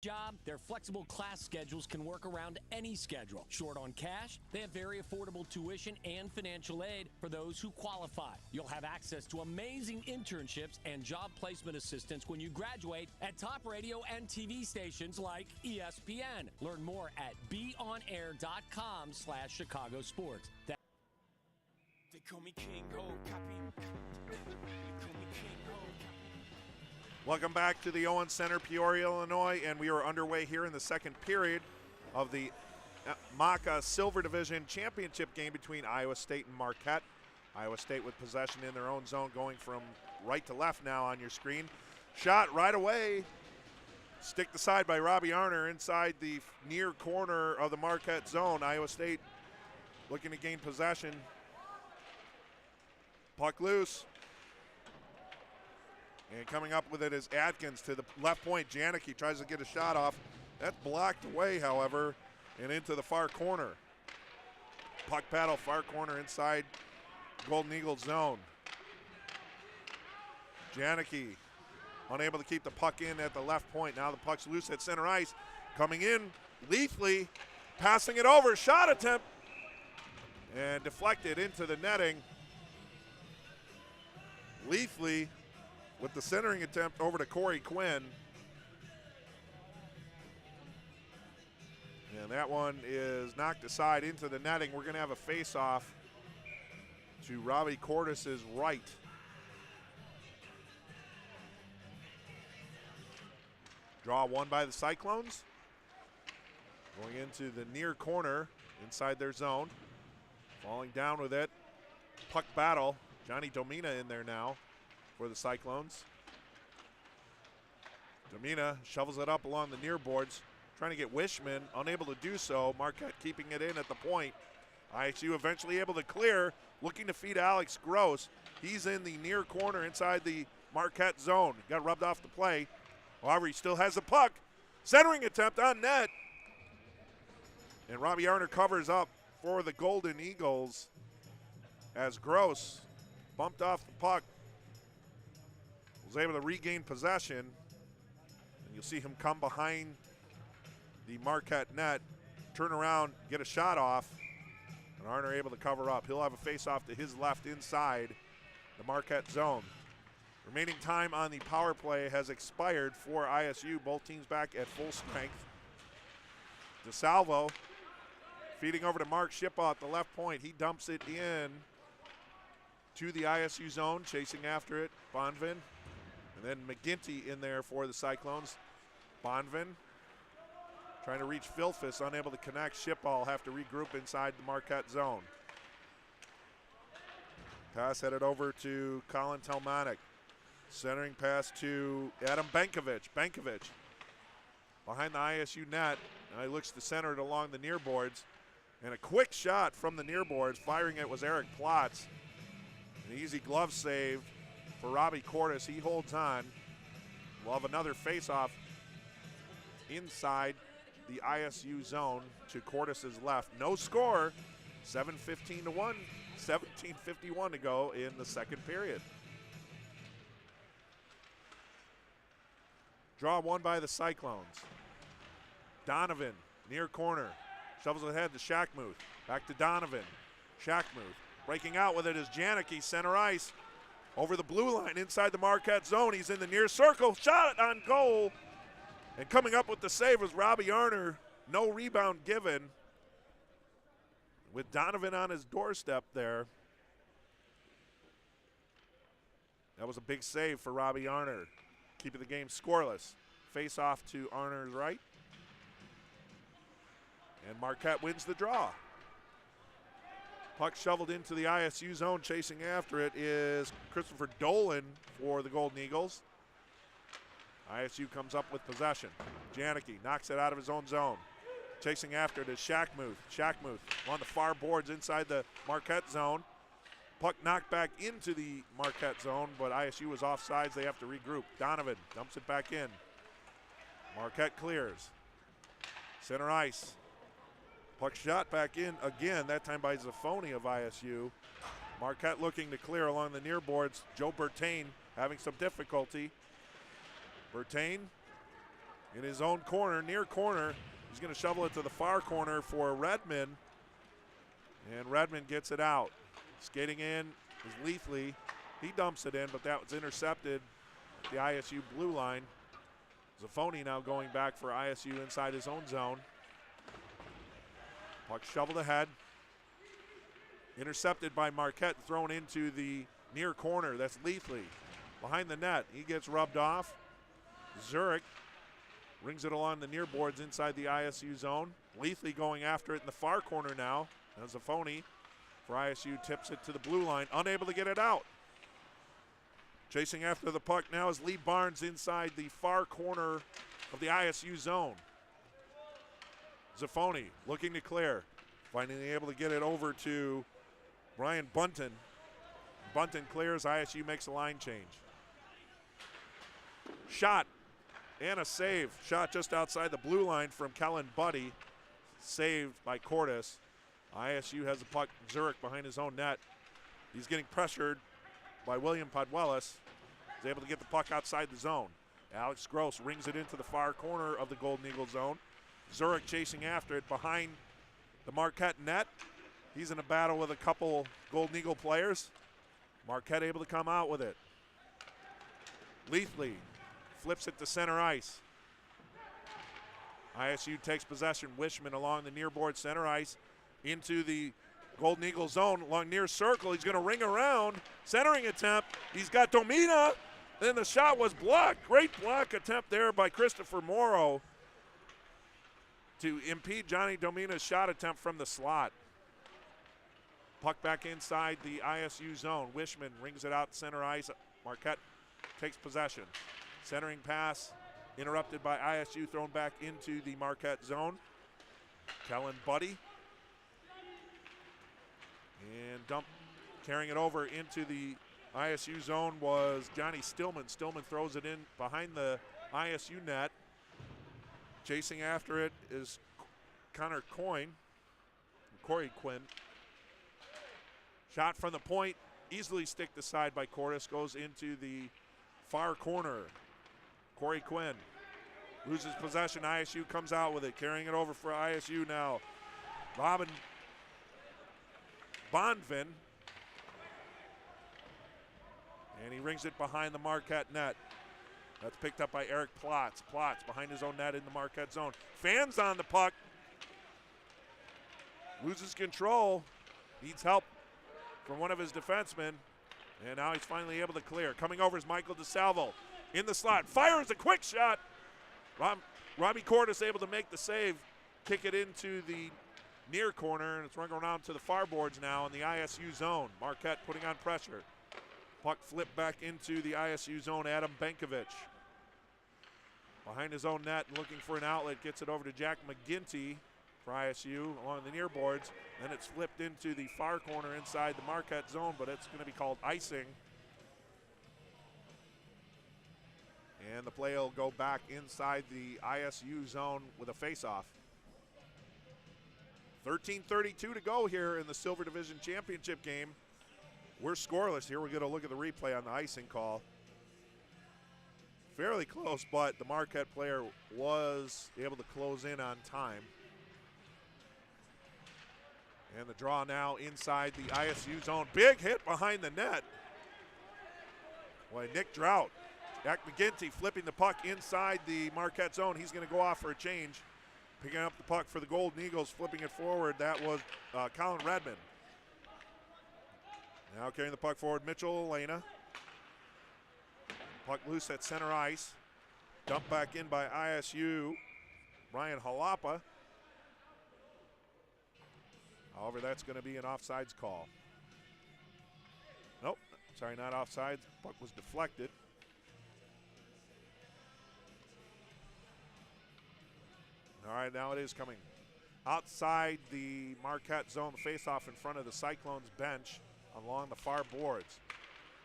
Job, their flexible class schedules can work around any schedule. Short on cash, they have very affordable tuition and financial aid for those who qualify. You'll have access to amazing internships and job placement assistance when you graduate at top radio and TV stations like ESPN. Learn more at beonair.com/Chicago Sports. They call me King Ho, copy. They call me King Ho, copy. Welcome back to the Owens Center, Peoria, Illinois, and we are underway here in the second period of the MACA Silver Division Championship game between Iowa State and Marquette. Iowa State with possession in their own zone, going from right to left now on your screen. Shot right away, sticked aside by Robbie Arner inside the near corner of the Marquette zone. Iowa State looking to gain possession. Puck loose. And coming up with it is Atkins to the left point. Janicki tries to get a shot off. That's blocked away, however, and into the far corner. Puck battle, far corner inside Golden Eagles zone. Janicki unable to keep the puck in at the left point. Now the puck's loose at center ice. Coming in, Leafly passing it over. Shot attempt. And deflected into the netting. Leafly with the centering attempt over to Corey Quinn. And that one is knocked aside into the netting. We're going to have a face-off to Robbie Cordes' right. Draw one by the Cyclones. Going into the near corner inside their zone. Falling down with it. Puck battle. Johnny Domina in there now for the Cyclones. Domina shovels it up along the near boards, trying to get Wishman, unable to do so. Marquette keeping it in at the point. ISU eventually able to clear, looking to feed Alex Gross. He's in the near corner inside the Marquette zone. Got rubbed off the play. However, he still has the puck. Centering attempt on net. And Robbie Arner covers up for the Golden Eagles as Gross bumped off the puck. Was able to regain possession. And you'll see him come behind the Marquette net, turn around, get a shot off, and Arner able to cover up. He'll have a face-off to his left inside the Marquette zone. Remaining time on the power play has expired for ISU. Both teams back at full strength. DeSalvo feeding over to Mark Shippaw at the left point. He dumps it in to the ISU zone, chasing after it, Bonvin. And then McGinty in there for the Cyclones. Bonvin trying to reach Philfus, unable to connect. Shippaw will have to regroup inside the Marquette zone. Pass headed over to Colin Telmanik. Centering pass to Adam Benkovic. Benkovic behind the ISU net. Now he looks to center it along the near boards. And a quick shot from the near boards. Firing it was Eric Plotz. An easy glove save for Robbie Cordes. He holds on. We'll have another face-off inside the ISU zone to Cordes' left. No score. 7:15 to 1. 17:51 to go in the second period. Draw one by the Cyclones. Donovan, near corner. Shovels it ahead to Shackmuth. Back to Donovan. Shackmuth. Breaking out with it is Janicki, center ice. Over the blue line inside the Marquette zone. He's in the near circle. Shot on goal. And coming up with the save was Robbie Arner. No rebound given. With Donovan on his doorstep there. That was a big save for Robbie Arner. Keeping the game scoreless. Face off to Arner's right. And Marquette wins the draw. Puck shoveled into the ISU zone. Chasing after it is Christopher Dolan for the Golden Eagles. ISU comes up with possession. Janicki knocks it out of his own zone. Chasing after it is Shackmuth. Shackmuth on the far boards inside the Marquette zone. Puck knocked back into the Marquette zone, but ISU was offsides. They have to regroup. Donovan dumps it back in. Marquette clears. Center ice. Puck shot back in again, that time by Zaffoni of ISU. Marquette looking to clear along the near boards. Joe Bertain having some difficulty. Bertain in his own corner, near corner. He's going to shovel it to the far corner for Redmond. And Redmond gets it out. Skating in is Leafly. He dumps it in, but that was intercepted at the ISU blue line. Zaffoni now going back for ISU inside his own zone. Puck shoveled ahead. Intercepted by Marquette, thrown into the near corner. That's Leafly. Behind the net, he gets rubbed off. Zurich rings it along the near boards inside the ISU zone. Leafly going after it in the far corner now. As Zaffoni for ISU tips it to the blue line, unable to get it out. Chasing after the puck now is Lee Barnes inside the far corner of the ISU zone. Zaffoni looking to clear, finally able to get it over to Brian Bunton. Bunton clears, ISU makes a line change. Shot and a save. Shot just outside the blue line from Kellen Buddy. Saved by Cordes. ISU has the puck, Zurich behind his own net. He's getting pressured by William Podwellis. He's able to get the puck outside the zone. Alex Gross rings it into the far corner of the Golden Eagle zone. Zurich chasing after it behind the Marquette net. He's in a battle with a couple Golden Eagle players. Marquette able to come out with it. Leafly flips it to center ice. ISU takes possession. Wishman along the near board center ice into the Golden Eagle zone along near circle. He's going to ring around. Centering attempt. He's got Domina. Then the shot was blocked. Great block attempt there by Christopher Morrow to impede Johnny Domina's shot attempt from the slot. Puck back inside the ISU zone. Wishman rings it out center ice. Marquette takes possession. Centering pass interrupted by ISU, thrown back into the Marquette zone. Kellen Buddy. And carrying it over into the ISU zone was Johnny Stillman. Stillman throws it in behind the ISU net. Chasing after it is Corey Quinn. Shot from the point, easily sticked aside by Cordes, goes into the far corner. Corey Quinn loses possession. ISU comes out with it, carrying it over for ISU now. Robin Bondvin. And he rings it behind the Marquette net. That's picked up by Eric Plotz. Plotz behind his own net in the Marquette zone. Fans on the puck. Loses control. Needs help from one of his defensemen. And now he's finally able to clear. Coming over is Michael DeSalvo in the slot. Fires a quick shot. Robbie Cordes able to make the save. Kick it into the near corner, and it's running around to the far boards now in the ISU zone. Marquette putting on pressure. Puck flipped back into the ISU zone. Adam Benkovic behind his own net and looking for an outlet. Gets it over to Jack McGinty for ISU along the near boards. Then it's flipped into the far corner inside the Marquette zone, but it's going to be called icing. And the play will go back inside the ISU zone with a face-off. 13:32 to go here in the Silver Division Championship game. We're scoreless here. We're going to look at the replay on the icing call. Fairly close, but the Marquette player was able to close in on time. And the draw now inside the ISU zone. Big hit behind the net. Boy, Nick Drought. Jack McGinty flipping the puck inside the Marquette zone. He's going to go off for a change. Picking up the puck for the Golden Eagles, flipping it forward. That was Colin Redmond. Now carrying the puck forward, Mitchell Elena. Puck loose at center ice. Dumped back in by ISU, Brian Halapa. However, that's going to be an offsides call. Nope, sorry, not offsides. Puck was deflected. All right, now it is coming outside the Marquette zone, the face-off in front of the Cyclones bench along the far boards.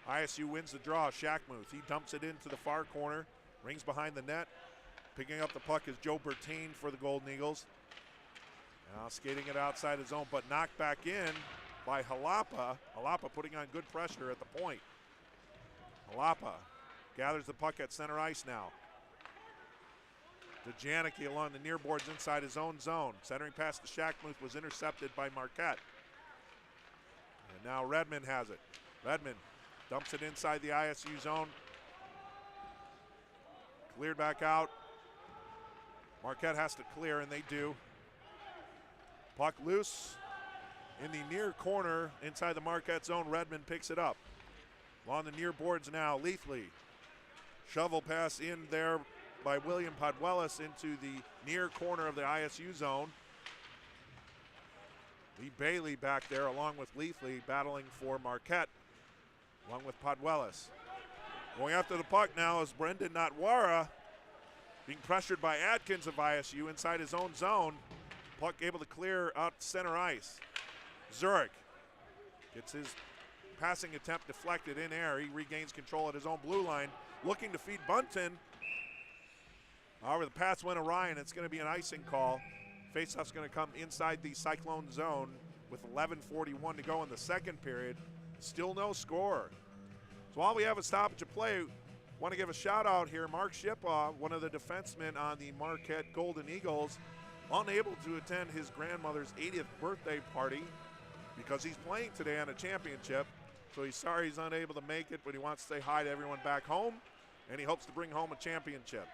ISU wins the draw. Shackmuth, he dumps it into the far corner, rings behind the net. Picking up the puck is Joe Bertain for the Golden Eagles. Now skating it outside his zone, but knocked back in by Halapa. Halapa putting on good pressure at the point. Halapa gathers the puck at center ice now. to Janicki along the near boards inside his own zone. Centering pass to Shackmuth was intercepted by Marquette. And now Redmond has it. Redmond dumps it inside the ISU zone. Cleared back out. Marquette has to clear, and they do. Puck loose in the near corner inside the Marquette zone. Redmond picks it up. On the near boards now, Leafly. Shovel pass in there by William Podwellis into the near corner of the ISU zone. Lee Bailey back there along with Leafly battling for Marquette along with Podwellis. Going after the puck now is Brendan Natwara being pressured by Atkins of ISU inside his own zone. Puck able to clear out center ice. Zurich gets his passing attempt deflected in air. He regains control at his own blue line, looking to feed Bunton. However, the pass went awry, and it's going to be an icing call. Faceoff's going to come inside the Cyclone zone with 11:41 to go in the second period. Still no score. So while we have a stoppage of play, want to give a shout out here. Mark Shipaw, one of the defensemen on the Marquette Golden Eagles, unable to attend his grandmother's 80th birthday party because he's playing today on a championship. So he's sorry he's unable to make it, but he wants to say hi to everyone back home, and he hopes to bring home a championship.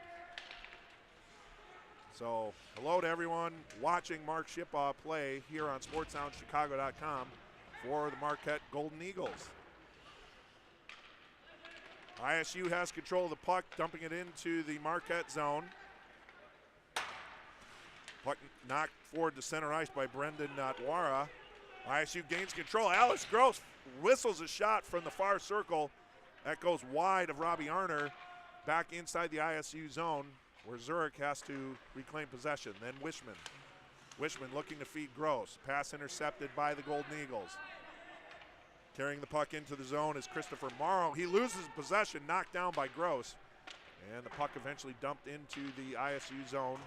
So hello to everyone watching Mark Shipaw play here on SportsSoundChicago.com for the Marquette Golden Eagles. ISU has control of the puck, dumping it into the Marquette zone. Puck knocked forward to center ice by Brendan Natwara. ISU gains control. Alex Gross whistles a shot from the far circle. That goes wide of Robbie Arner back inside the ISU zone where Zurich has to reclaim possession. Then Wishman. Wishman looking to feed Gross. Pass intercepted by the Golden Eagles. Carrying the puck into the zone is Christopher Morrow. He loses possession, knocked down by Gross. And the puck eventually dumped into the ISU zone.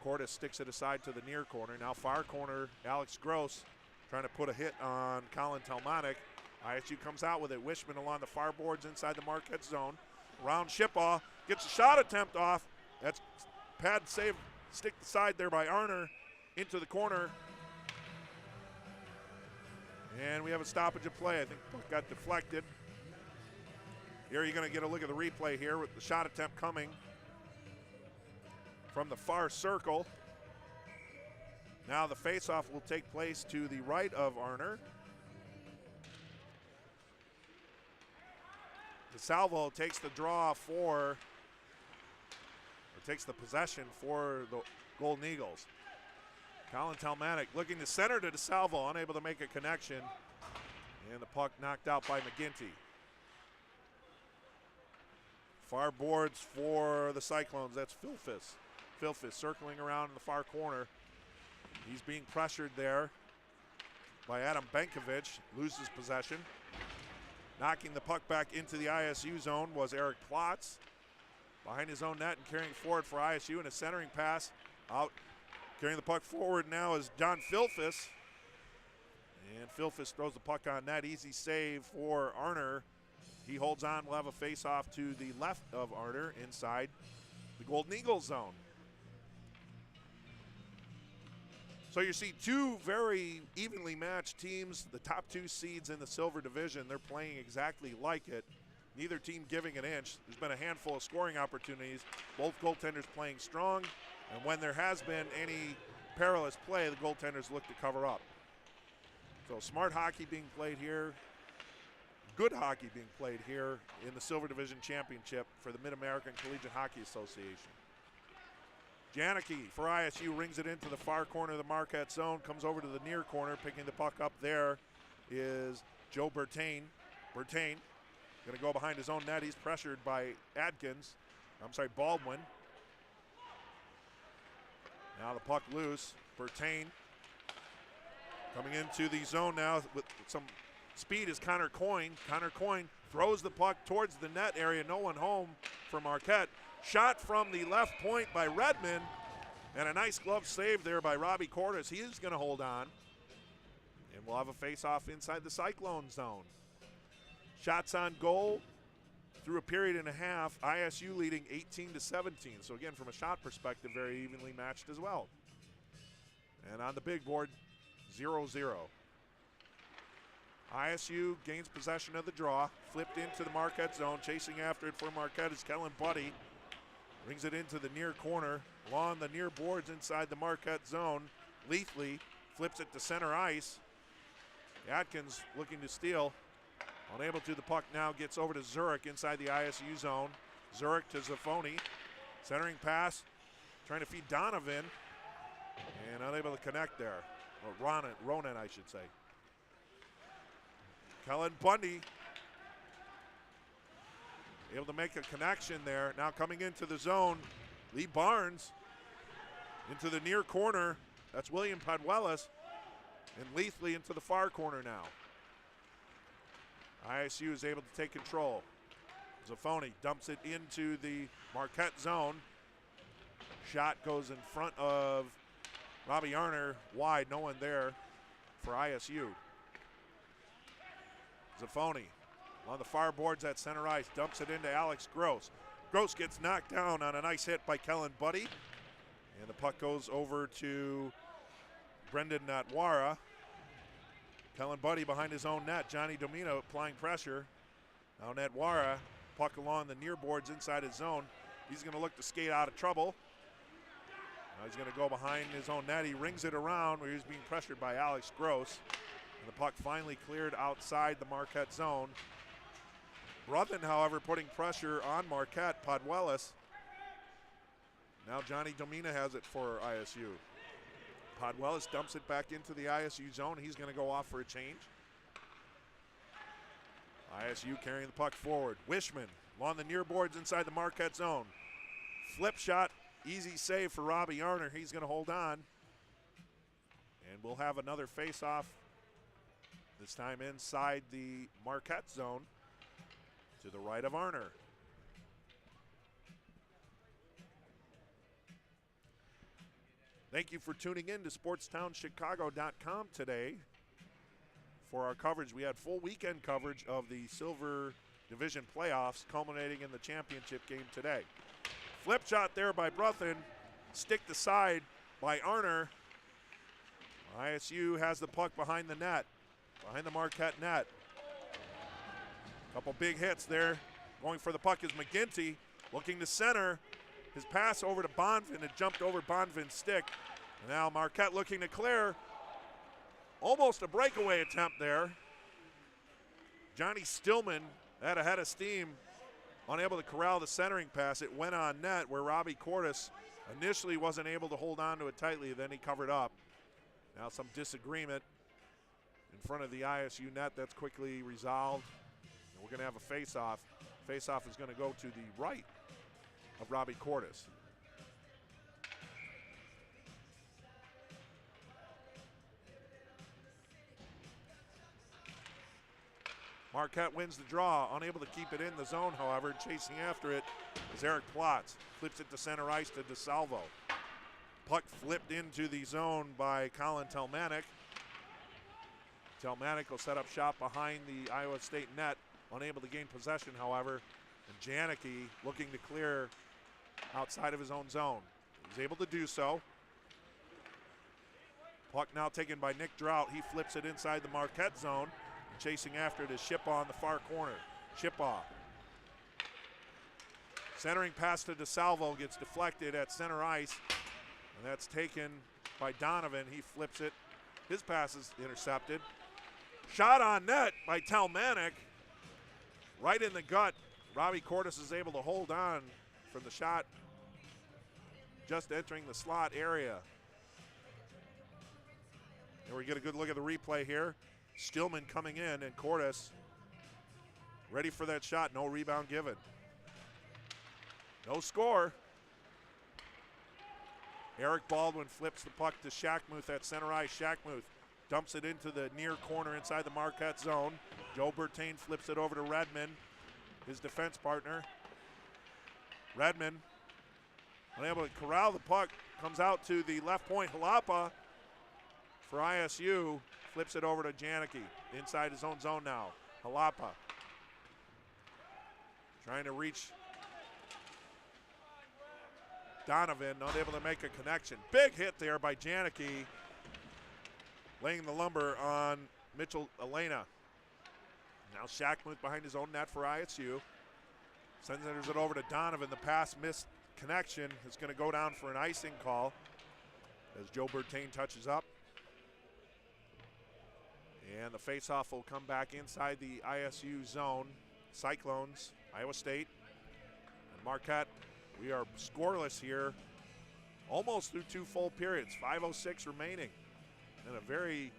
Cordes sticks it aside to the near corner. Now far corner, Alex Gross trying to put a hit on Colin Telmatic. ISU comes out with it. Wishman along the far boards inside the Marquette zone. Around Shipaw, gets a shot attempt off. That's pad save, stick aside there by Arner into the corner. And we have a stoppage of play. I think puck got deflected. Here you're going to get a look at the replay here with the shot attempt coming from the far circle. Now the faceoff will take place to the right of Arner. DeSalvo takes the draw takes the possession for the Golden Eagles. Colin Telmatic looking to center to DeSalvo, unable to make a connection. And the puck knocked out by McGinty. Far boards for the Cyclones, that's Philfis. Philfis circling around in the far corner. He's being pressured there by Adam Benkovich, loses possession. Knocking the puck back into the ISU zone was Eric Plotz. Behind his own net and carrying forward for ISU and a centering pass out. Carrying the puck forward now is John Philfis. And Philfis throws the puck on net. Easy save for Arner. He holds on. We'll have a face-off to the left of Arner inside the Golden Eagles zone. So you see two very evenly matched teams. The top two seeds in the Silver Division, they're playing exactly like it. Neither team giving an inch. There's been a handful of scoring opportunities. Both goaltenders playing strong. And when there has been any perilous play, the goaltenders look to cover up. So smart hockey being played here. Good hockey being played here in the Silver Division Championship for the Mid-American Collegiate Hockey Association. Janicki for ISU rings it into the far corner of the Marquette zone, comes over to the near corner, picking the puck up there is Joe Bertain. Bertain going to go behind his own net. He's pressured by Baldwin. Now the puck loose. Bertain coming into the zone now with some speed is Connor Coyne. Connor Coyne throws the puck towards the net area. No one home for Marquette. Shot from the left point by Redmond. And a nice glove save there by Robbie Cordes. He is going to hold on. And we'll have a face-off inside the Cyclone zone. Shots on goal through a period and a half, ISU leading 18-17. So again, from a shot perspective, very evenly matched as well. And on the big board, 0-0. ISU gains possession of the draw, flipped into the Marquette zone, chasing after it for Marquette is Kellen Buddy. Brings it into the near corner, along the near boards inside the Marquette zone. Leathley flips it to center ice. Atkins looking to steal. Unable to, the puck now gets over to Zurich inside the ISU zone. Zurich to Zaffoni. Centering pass, trying to feed Donovan. And unable to connect there. Or Ronan, I should say. Kellen Bundy able to make a connection there. Now coming into the zone, Lee Barnes into the near corner. That's William Paduelas. And Leathley into the far corner now. ISU is able to take control. Zaffoni dumps it into the Marquette zone. Shot goes in front of Robbie Arner, wide, no one there for ISU. Zaffoni on the far boards at center ice, dumps it into Alex Gross. Gross gets knocked down on a nice hit by Kellen Buddy. And the puck goes over to Brendan Natwara. Kellen Buddy behind his own net. Johnny Domino applying pressure. Now Natwara, puck along the near boards inside his zone. He's going to look to skate out of trouble. Now he's going to go behind his own net. He rings it around where he's being pressured by Alex Gross. And the puck finally cleared outside the Marquette zone. Brothen, however, putting pressure on Marquette. Paduelas. Now Johnny Domina has it for ISU. Paduelas dumps it back into the ISU zone. He's going to go off for a change. ISU carrying the puck forward. Wishman along the near boards inside the Marquette zone. Flip shot, easy save for Robbie Arner. He's going to hold on. And we'll have another face-off, this time inside the Marquette zone to the right of Arner. Thank you for tuning in to SportsTownChicago.com today. For our coverage, we had full weekend coverage of the Silver Division playoffs, culminating in the championship game today. Flip shot there by Brothen, sticked aside by Arner. ISU has the puck behind the net, behind the Marquette net. Couple big hits there. Going for the puck is McGinty, looking to center. His pass over to Bonvin, it jumped over Bonvin's stick. And now Marquette looking to clear. Almost a breakaway attempt there. Johnny Stillman had a head of steam, unable to corral the centering pass. It went on net where Robbie Cordes initially wasn't able to hold on to it tightly, then he covered up. Now some disagreement in front of the ISU net. That's quickly resolved. And we're going to have a face-off. Face-off is going to go to the right of Robbie Cordes. Marquette wins the draw, unable to keep it in the zone, however. Chasing after it is Eric Plotz. Flips it to center ice to DeSalvo. Puck flipped into the zone by Colin Telmanic. Telmanic will set up shop behind the Iowa State net. Unable to gain possession, however. And Janicki looking to clear outside of his own zone. He's able to do so. Puck now taken by Nick Drought. He flips it inside the Marquette zone. Chasing after it is Shipaw in the far corner. Shipaw. Centering pass to DeSalvo gets deflected at center ice. And that's taken by Donovan. He flips it. His pass is intercepted. Shot on net by Telmanic. Right in the gut. Robbie Cordes is able to hold on from the shot just entering the slot area. And we get a good look at the replay here. Stillman coming in, and Cordes ready for that shot. No rebound given. No score. Eric Baldwin flips the puck to Shackmuth at center ice. Shackmuth dumps it into the near corner inside the Marquette zone. Joe Bertain flips it over to Redmond, his defense partner. Redmond, unable to corral the puck, comes out to the left point. Halapa for ISU. Flips it over to Janicki inside his own zone now. Halapa Trying to reach Donovan, not able to make a connection. Big hit there by Janicki, laying the lumber on Mitchell Elena. Now Shackmuth behind his own net for ISU. Sends it over to Donovan. The pass missed connection is going to go down for an icing call as Joe Bertain touches up. And the faceoff will come back inside the ISU zone. Cyclones, Iowa State, and Marquette. We are scoreless here, almost through 2 full periods. 5:06 remaining, and a very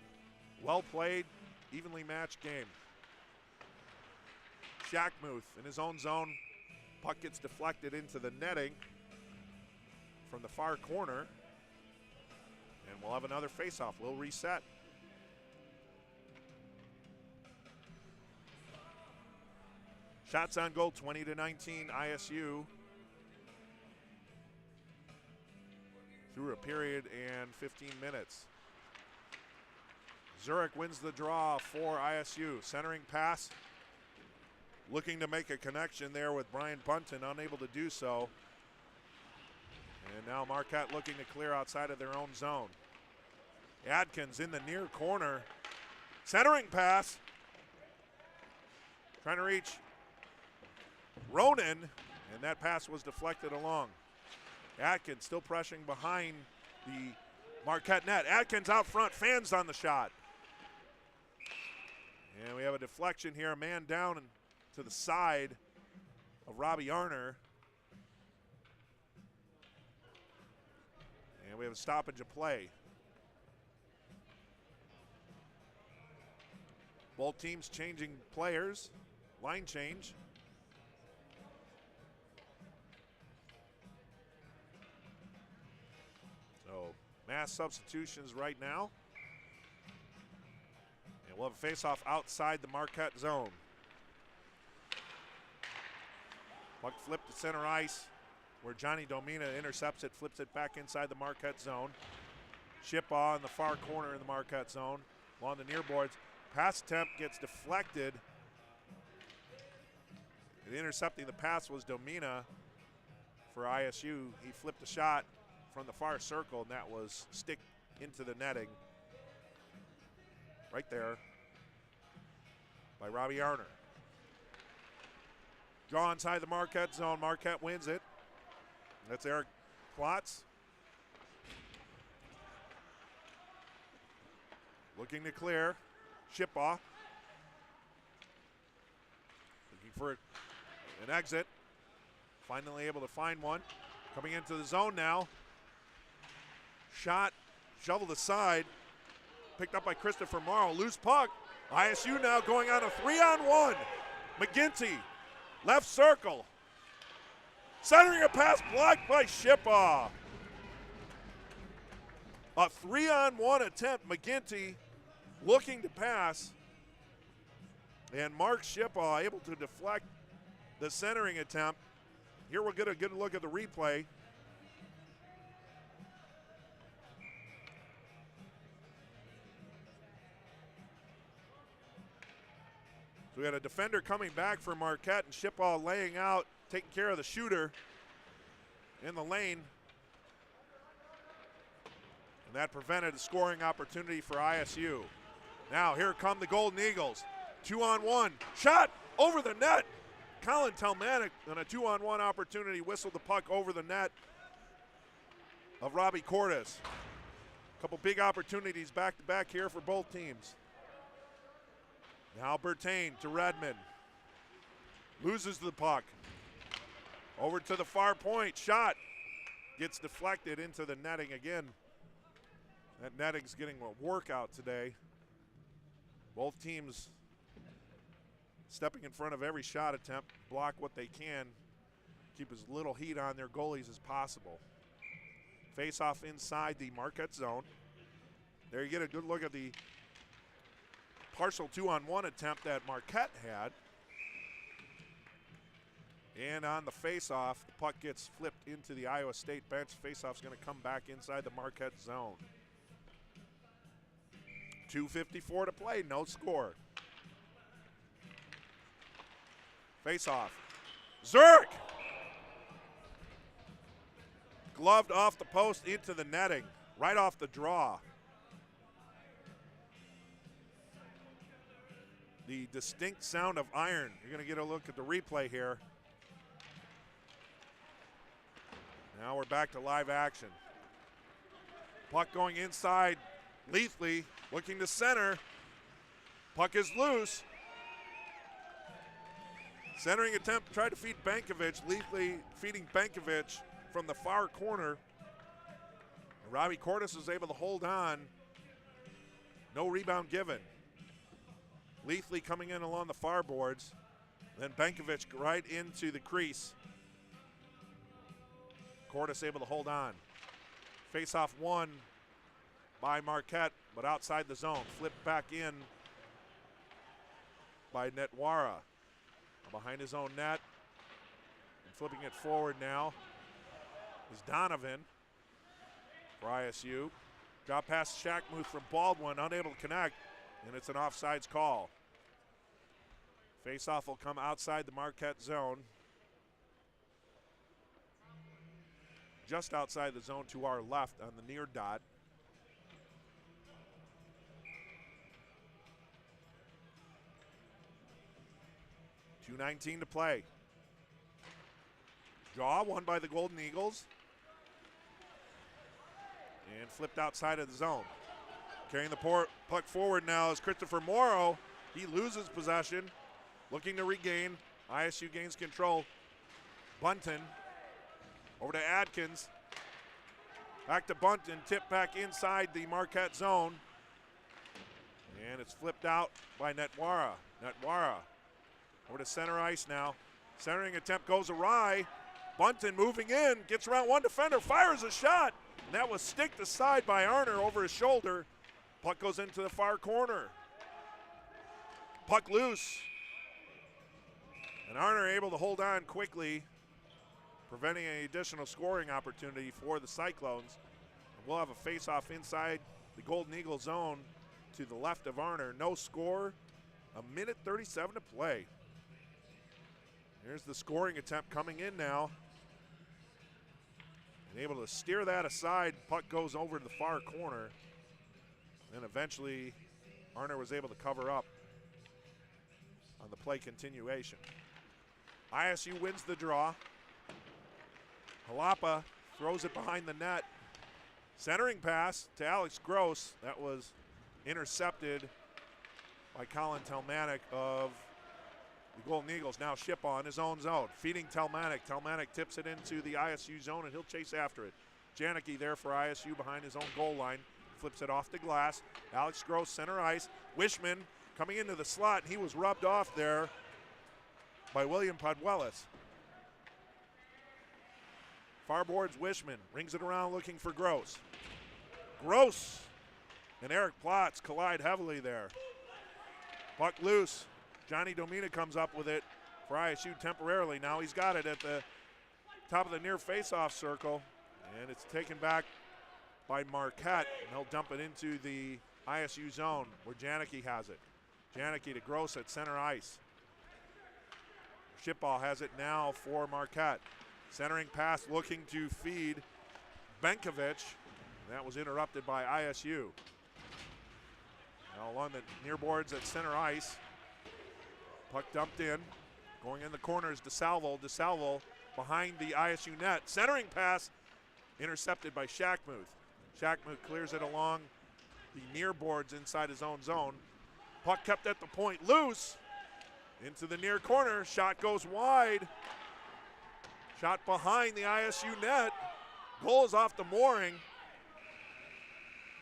well-played, evenly matched game. Shackmuth in his own zone. Puck gets deflected into the netting from the far corner, and we'll have another faceoff. We'll reset. Shots on goal, 20-19 ISU. Through a period and 15 minutes. Zurich wins the draw for ISU. Centering pass. Looking to make a connection there with Brian Bunton, unable to do so. And now Marquette looking to clear outside of their own zone. Adkins in the near corner. Centering pass. Trying to reach Ronan, and that pass was deflected along. Atkins still pressuring behind the Marquette net. Atkins out front, fans on the shot. And we have a deflection here, a man down and to the side of Robbie Arner. And we have a stoppage of play. Both teams changing players, line change. So mass substitutions right now. And we'll have a faceoff outside the Marquette zone. Puck flipped to center ice where Johnny Domina intercepts it, flips it back inside the Marquette zone. Shipaw in the far corner in the Marquette zone. Along the near boards. Pass attempt gets deflected. And intercepting the pass was Domina for ISU. He flipped a shot from the far circle, and that was stick into the netting right there by Robbie Arner. Draw inside the Marquette zone. Marquette wins it. That's Eric Klotz. Looking to clear. Shipaw. Looking for an exit. Finally able to find one. Coming into the zone now. Shot, shoveled aside. Picked up by Christopher Morrow. Loose puck. ISU now going on a 3-on-1. McGinty, left circle. Centering a pass blocked by Shipaw. A 3-on-1 attempt. McGinty looking to pass. And Mark Shipaw able to deflect the centering attempt. Here we'll get a good look at the replay. So we had a defender coming back for Marquette, and Shipaw laying out, taking care of the shooter in the lane. And that prevented a scoring opportunity for ISU. Now here come the Golden Eagles. 2-on-1, shot over the net. Colin Telmanik on a 2-on-1 opportunity whistled the puck over the net of Robbie Cordes. A couple big opportunities back-to-back here for both teams. Now Bertain to Redmond. Loses the puck. Over to the far point. Shot. Gets deflected into the netting again. That netting's getting a workout today. Both teams stepping in front of every shot attempt. Block what they can. Keep as little heat on their goalies as possible. Face off inside the Marquette zone. There you get a good look at the partial 2-on-1 attempt that Marquette had. And on the face-off, the puck gets flipped into the Iowa State bench. Face-off's going to come back inside the Marquette zone. 2:54 to play, no score. Face-off. Zurich! Gloved off the post into the netting, right off the draw. The distinct sound of iron. You're going to get a look at the replay here. Now we're back to live action. Puck going inside. Leafly looking to center. Puck is loose. Centering attempt, tried to feed Bankovic. Leafly feeding Bankovic from the far corner. Robbie Cordes was able to hold on. No rebound given. Leafly coming in along the far boards. Then Bankovic right into the crease. Cordes able to hold on. Face-off won by Marquette, but outside the zone. Flipped back in by Netwara. Behind his own net. And flipping it forward now is Donovan for ISU. Drop pass Shackmuth from Baldwin, unable to connect, and it's an offsides call. Face-off will come outside the Marquette zone. Just outside the zone to our left on the near dot. .2:19 to play. Draw won by the Golden Eagles. And flipped outside of the zone. Carrying the puck forward now is Christopher Morrow. He loses possession. Looking to regain. ISU gains control. Bunton over to Adkins. Back to Bunton. Tip back inside the Marquette zone. And it's flipped out by Netwara. Netwara over to center ice now. Centering attempt goes awry. Bunton moving in. Gets around one defender. Fires a shot. And that was sticked aside by Arner over his shoulder. Puck goes into the far corner. Puck loose. And Arner able to hold on quickly, preventing any additional scoring opportunity for the Cyclones. And we'll have a face-off inside the Golden Eagle zone to the left of Arner. No score, 1:37 to play. Here's the scoring attempt coming in now. And able to steer that aside. Puck goes over to the far corner. And eventually, Arner was able to cover up on the play continuation. ISU wins the draw. Halapa throws it behind the net. Centering pass to Alex Gross. That was intercepted by Colin Telmanik of the Golden Eagles. Now Ship on his own zone. Feeding Telmanik. Telmanik tips it into the ISU zone and he'll chase after it. Janicki there for ISU behind his own goal line. Flips it off the glass. Alex Gross center ice. Wishman coming into the slot. He was rubbed off there by William Podwelis. Far boards Wishman. Rings it around looking for Gross. Gross and Eric Plotz collide heavily there. Puck loose. Johnny Domina comes up with it for ISU temporarily. Now he's got it at the top of the near face-off circle. And it's taken back by Marquette. And he'll dump it into the ISU zone where Janicki has it. Janicki to Gross at center ice. Shipball has it now for Marquette. Centering pass looking to feed Benkovic. That was interrupted by ISU. Now along the near boards at center ice. Puck dumped in. Going in the corners, DeSalvo. DeSalvo behind the ISU net. Centering pass intercepted by Shackmuth. Shackmuth clears it along the near boards inside his own zone. Puck kept at the point, loose. Into the near corner, shot goes wide. Shot behind the ISU net. Goal is off the mooring.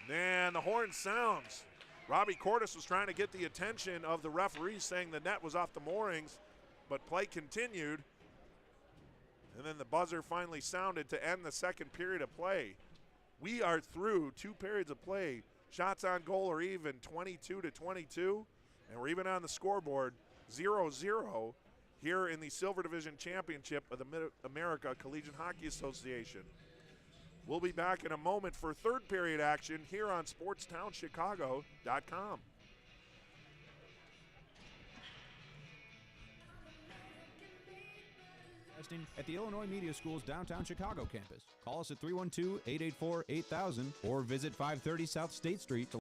And the horn sounds. Robbie Cordes was trying to get the attention of the referees saying the net was off the moorings, but play continued. And then the buzzer finally sounded to end the second period of play. We are through 2 periods of play. Shots on goal are even 22-22, and we're even on the scoreboard 0-0 here in the Silver Division Championship of the Mid-America Collegiate Hockey Association. We'll be back in a moment for third period action here on SportsTownChicago.com. At the Illinois Media School's downtown Chicago campus. Call us at 312-884-8000 or visit 530 South State Street to